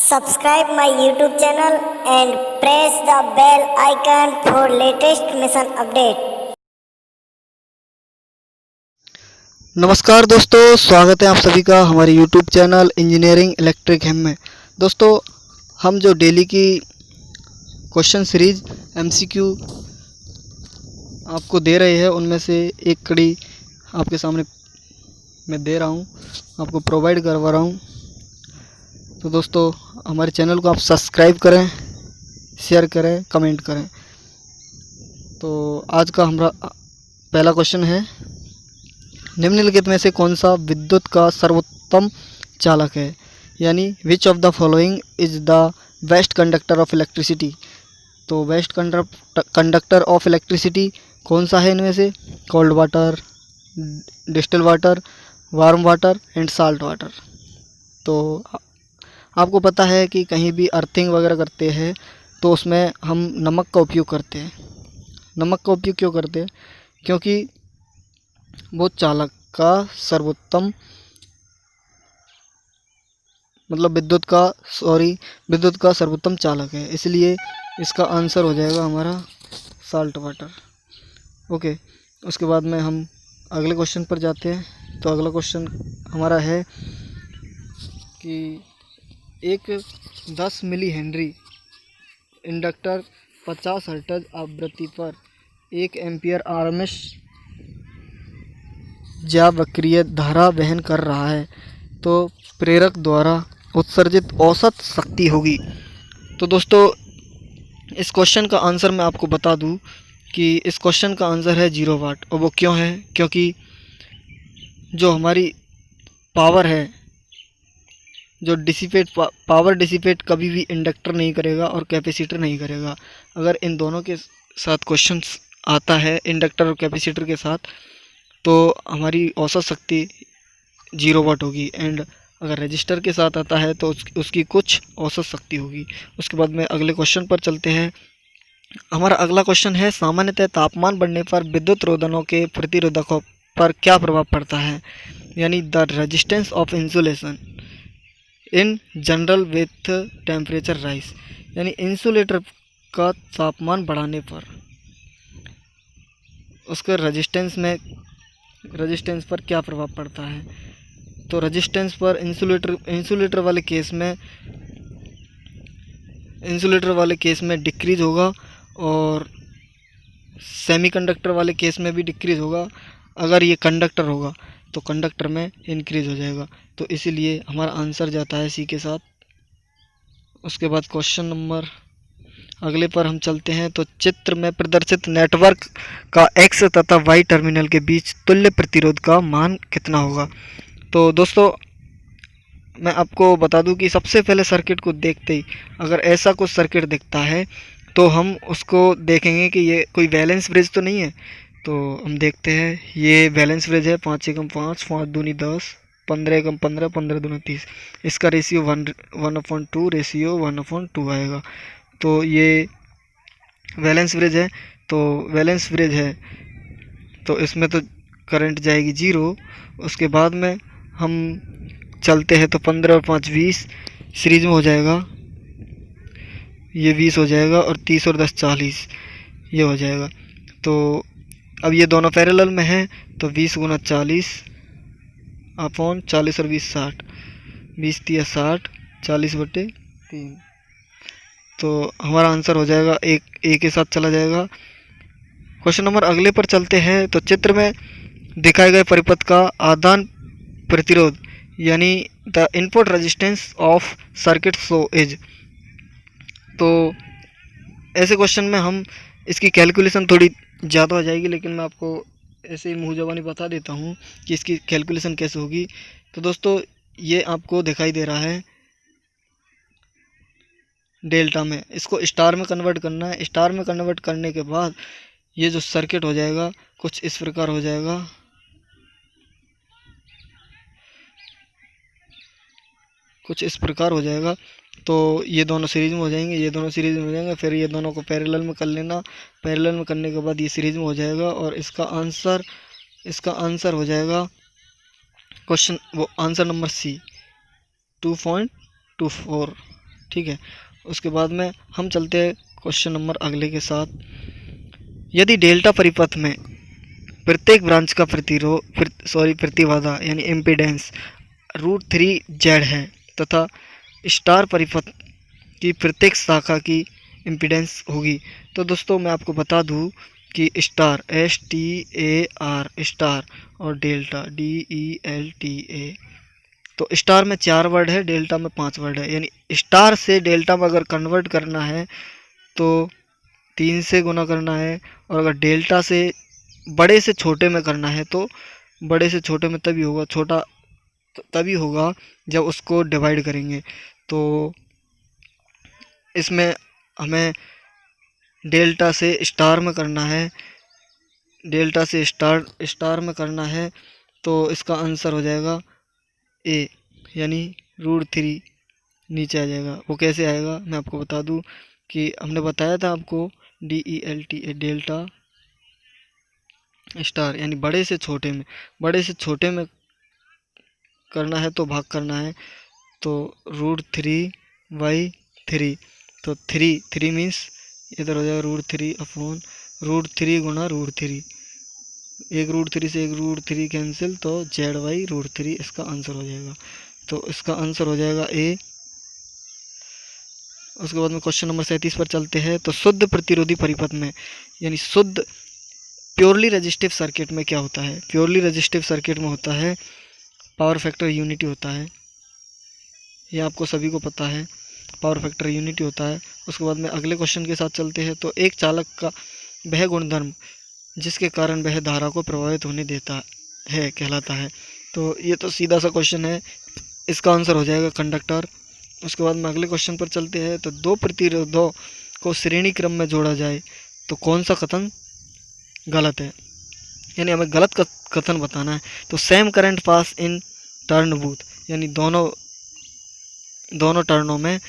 Subscribe my YouTube channel and press the bell icon for latest mission update. नमस्कार दोस्तों, स्वागत है आप सभी का हमारे YouTube चैनल इंजीनियरिंग इलेक्ट्रिक हम में। दोस्तों, हम जो डेली की क्वेश्चन सीरीज MCQ आपको दे रहे हैं, उनमें से एक कड़ी आपके सामने मैं दे रहा हूं, आपको प्रोवाइड करवा रहा हूं। तो दोस्तों, हमारे चैनल को आप सब्सक्राइब करें, शेयर करें, कमेंट करें। तो आज का हमारा पहला क्वेश्चन है, निम्नलिखित में से कौन सा विद्युत का सर्वोत्तम चालक है, यानी which of the following is the best conductor of electricity. तो बेस्ट कंडक्टर ऑफ इलेक्ट्रिसिटी कौन सा है इनमें से? Cold water, distil water, warm water and salt water. तो आपको पता है कि कहीं भी अर्थिंग वगैरह करते हैं तो उसमें हम नमक का उपयोग करते हैं। नमक का उपयोग क्यों करते हैं? क्योंकि वो चालक का सर्वोत्तम विद्युत का सर्वोत्तम चालक है, इसलिए इसका आंसर हो जाएगा हमारा साल्ट वाटर। ओके, उसके बाद में हम अगले क्वेश्चन पर जाते हैं। तो अगला क्वेश्चन हमारा है कि एक 10 मिली हेनरी इंडक्टर 50 हर्ट्ज आवृत्ति पर 1 एम्पियर आरएमएस ज्यावक्रीय धारा वहन कर रहा है, तो प्रेरक द्वारा उत्सर्जित औसत शक्ति होगी। तो दोस्तों, इस क्वेश्चन का आंसर मैं आपको बता दूं कि इस क्वेश्चन का आंसर है 0 वाट। और वो क्यों है? क्योंकि जो हमारी पावर है, जो पावर डिसिपेट कभी भी इंडक्टर नहीं करेगा और कैपेसिटर नहीं करेगा। अगर इन दोनों के साथ क्वेश्चन आता है, इंडक्टर और कैपेसिटर के साथ, तो हमारी औसत शक्ति 0 वाट होगी। एंड अगर रजिस्टर के साथ आता है तो उसकी कुछ औसत शक्ति होगी। उसके बाद में अगले क्वेश्चन पर चलते हैं। हमारा अगला क्वेश्चन है, सामान्यतः तापमान बढ़ने पर विद्युत रोधनों के प्रतिरोधकों पर क्या प्रभाव पड़ता है, यानी the resistance of insulation in general with temperature rise. यानी इंसुलेटर का तापमान बढ़ाने पर उसके रेजिस्टेंस पर क्या प्रभाव पड़ता है। तो रेजिस्टेंस पर इंसुलेटर वाले केस में डिक्रीज होगा, और सेमीकंडक्टर वाले केस में भी डिक्रीज होगा। अगर ये कंडक्टर होगा तो कंडक्टर में इंक्रीज हो जाएगा। तो इसीलिए हमारा आंसर जाता है सी के साथ। उसके बाद क्वेश्चन नंबर अगले पर हम चलते हैं। तो चित्र में प्रदर्शित नेटवर्क का एक्स तथा वाई टर्मिनल के बीच तुल्य प्रतिरोध का मान कितना होगा। तो दोस्तों, मैं आपको बता दूं कि सबसे पहले सर्किट को देखते ही अगर ऐसा कुछ सर्किट दिखता है तो हम उसको देखेंगे कि ये कोई बैलेंस ब्रिज तो नहीं है। तो हम देखते हैं, ये बैलेंस ब्रिज है। 5 एकम 5, 5 दूनी 10, 15 एकम 15, 15 दूना 30। इसका रेशियो 1/2, रेशियो 1/2 आएगा। तो ये बैलेंस ब्रिज है। तो इसमें तो करंट जाएगी 0। उसके बाद में हम चलते हैं तो 15 और 5 20 सीरीज में हो जाएगा, ये 20 हो जाएगा, और 30 और 10 40 ये हो जाएगा। तो अब ये दोनों पैरेलल में हैं, तो 20 गुना 40 अपॉन 40 और 20 60, 20 3 60, 40/3। तो हमारा आंसर हो जाएगा एक के साथ चला जाएगा। क्वेश्चन नंबर अगले पर चलते हैं। तो चित्र में दिखाए गए परिपथ का आदान प्रतिरोध, यानी the input resistance of circuit so is. तो ऐसे क्वेश्चन में हम इसकी कैलकुलेशन थोड़ी ज़्यादा हो जाएगी, लेकिन मैं आपको ऐसे ही मुँह ज़बानी बता देता हूँ कि इसकी कैलकुलेशन कैसे होगी। तो दोस्तों, ये आपको दिखाई दे रहा है डेल्टा में, इसको स्टार में कन्वर्ट करना है। स्टार में कन्वर्ट करने के बाद ये जो सर्किट हो जाएगा कुछ इस प्रकार हो जाएगा। तो ये दोनों सीरीज में हो जाएंगे, फिर ये दोनों को पैरेलल में कर लेना। पैरेलल में करने के बाद ये सीरीज में हो जाएगा, और इसका आंसर हो जाएगा आंसर नंबर सी 2.24। ठीक है। उसके बाद में हम चलते हैं क्वेश्चन नंबर अगले के साथ। यदि डेल्टा परिपथ में प्रत्येक ब्रांच का प्रतिबाधा यानी इम्पीडेंस √3Z है तथा स्टार परिपथ की प्रत्येक शाखा की इम्पीडेंस होगी, तो दोस्तों मैं आपको बता दूं कि स्टार STAR स्टार और डेल्टा DELTA, तो स्टार में 4 वर्ड है, डेल्टा में 5 वर्ड है। यानी स्टार से डेल्टा में अगर कन्वर्ट करना है तो 3 से गुना करना है, और अगर डेल्टा से बड़े से छोटे में करना है तो बड़े से छोटे में तभी होगा, छोटा तभी होगा जब उसको डिवाइड करेंगे। तो इसमें हमें डेल्टा से स्टार में करना है, डेल्टा से स्टार में करना है, तो इसका आंसर हो जाएगा A यानी √3 नीचे आ जाएगा। वो कैसे आएगा मैं आपको बता दूं कि हमने बताया था आपको DELTA डेल्टा स्टार यानी बड़े से छोटे में करना है तो भाग करना है, तो √3/3, तो 3 मीन्स इधर हो जाएगा √3 गुना √3, एक √3 से एक √3 कैंसिल, तो Z/√3 इसका आंसर हो जाएगा। तो इसका आंसर हो जाएगा A। उसके बाद में क्वेश्चन नंबर 37 पर चलते हैं। तो शुद्ध प्रतिरोधी परिपथ में यानी शुद्ध प्योरली रेजिस्टिव सर्किट में क्या होता है? प्योरली रेजिस्टिव सर्किट में होता है पावर फैक्टर यूनिटी होता है, ये आपको सभी को पता है, पावर फैक्टर यूनिटी होता है। उसके बाद में अगले क्वेश्चन के साथ चलते हैं। तो एक चालक का वह गुणधर्म जिसके कारण वह धारा को प्रभावित होने देता है कहलाता है। तो ये तो सीधा सा क्वेश्चन है, इसका आंसर हो जाएगा कंडक्टर। उसके बाद में अगले क्वेश्चन पर चलते हैं। तो दो प्रतिरोधों को श्रेणी क्रम में जोड़ा जाए तो कौन सा कथन गलत है? यानी हमें गलत कथन बताना है। तो same current pass in turn booth, यानी दोनों टर्नों में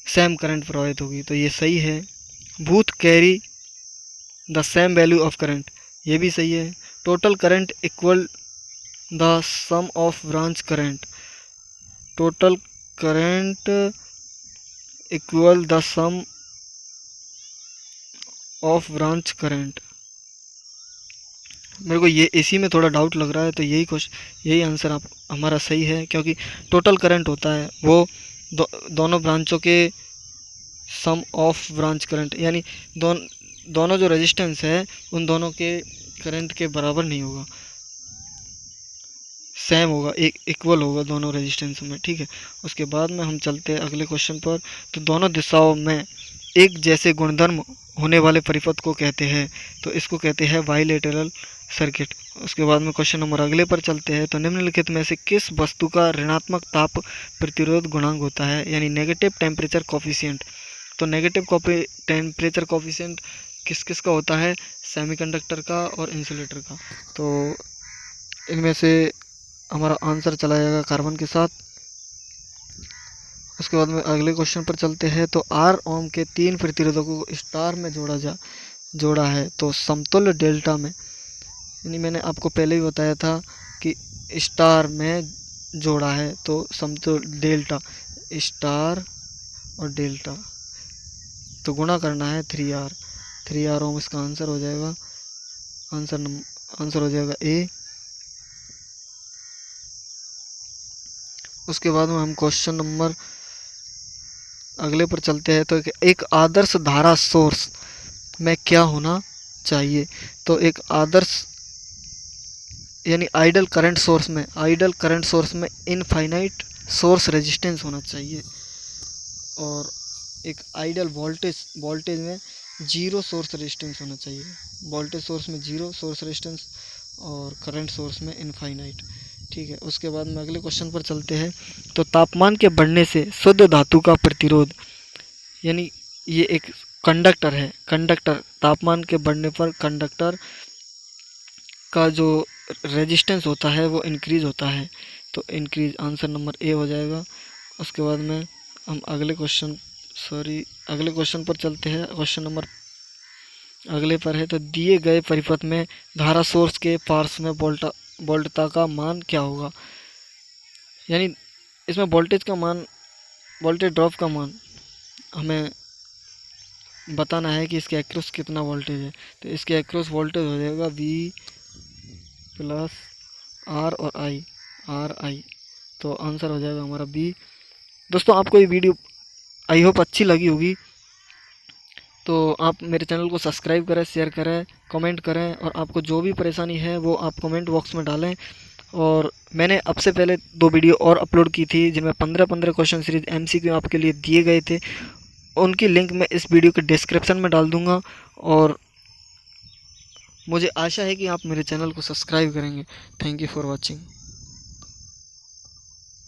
सेम करंट प्रवाहित होगी, तो ये सही है। Both carry the same value of current, ये भी सही है। Total current equal the sum of branch current, total current equal the sum of branch current, मेरे को ये इसी में थोड़ा डाउट लग रहा है, तो यही आंसर आप हमारा सही है, क्योंकि टोटल करंट होता है वो दोनों ब्रांचों के सम ऑफ ब्रांच करंट, यानी दोनों जो रेजिस्टेंस है उन दोनों के करंट के बराबर नहीं होगा, सेम होगा, इक्वल होगा दोनों रेजिस्टेंस में, ठीक है। उसके बाद में हम चलते हैं अगले क्वेश्चन पर। तो दोनों दिशाओं में एक जैसे गुणधर्म होने वाले परिपथ को कहते हैं, तो इसको कहते हैं बाइलेटरल सर्किट। उसके बाद में क्वेश्चन नंबर अगले पर चलते हैं। तो निम्नलिखित में से किस वस्तु का ऋणात्मक ताप प्रतिरोध गुणांक होता है, यानी नेगेटिव टेम्परेचर कोफिशिएंट। तो नेगेटिव टेम्परेचर कोफिशिएंट किस किस का होता है? सेमीकंडक्टर का और इंसुलेटर का। तो इनमें से हमारा आंसर चला जाएगा कार्बन के साथ। उसके बाद में अगले क्वेश्चन पर चलते हैं। तो R ओम के 3 प्रतिरोधकों को स्टार में जोड़ा है तो समतुल्य डेल्टा में, यानी मैंने आपको पहले ही बताया था कि स्टार में जोड़ा है तो समतुल्य डेल्टा, स्टार और डेल्टा, तो गुणा करना है 3R ओम, इसका आंसर हो जाएगा आंसर हो जाएगा A। उसके बाद में हम क्वेश्चन नंबर अगले पर चलते हैं। तो एक आदर्श धारा सोर्स में क्या होना चाहिए? तो एक आदर्श यानी आइडल करंट सोर्स में इनफाइनाइट सोर्स रेजिस्टेंस होना चाहिए, और एक आइडल वोल्टेज में जीरो सोर्स रेजिस्टेंस होना चाहिए। वोल्टेज सोर्स में जीरो सोर्स रेजिस्टेंस और करंट सोर्स में इनफाइनाइट, ठीक है। उसके बाद में अगले क्वेश्चन पर चलते हैं। तो तापमान के बढ़ने से शुद्ध धातु का प्रतिरोध, यानी ये एक कंडक्टर है, तापमान के बढ़ने पर कंडक्टर का जो रेजिस्टेंस होता है वो इंक्रीज होता है, तो इंक्रीज आंसर नंबर A हो जाएगा। उसके बाद में हम अगले क्वेश्चन पर चलते हैं। क्वेश्चन नंबर अगले पर है। तो दिए गए परिपथ में धारा सोर्स के पार्श्व में वोल्टता का मान क्या होगा? यानी इसमें वोल्टेज का मान वोल्टेज ड्रॉप का मान हमें बताना है कि इसके एक्रॉस कितना वोल्टेज है। तो इसके एक्रॉस वोल्टेज हो जाएगा V प्लस R और I। तो आंसर हो जाएगा हमारा B। दोस्तों आपको ये वीडियो आई होप अच्छी लगी होगी, तो आप मेरे चैनल को सब्सक्राइब करें, शेयर करें, कमेंट करें, और आपको जो भी परेशानी है वो आप कमेंट बॉक्स में डालें। और मैंने अब से पहले 2 वीडियो और अपलोड की थी जिनमें 15 क्वेश्चन सीरीज MCQ आपके लिए दिए गए थे, उनकी लिंक मैं इस वीडियो के डिस्क्रिप्शन में डाल दूंगा। और मुझे आशा है कि आप मेरे चैनल को सब्सक्राइब करेंगे। Thank you for watching.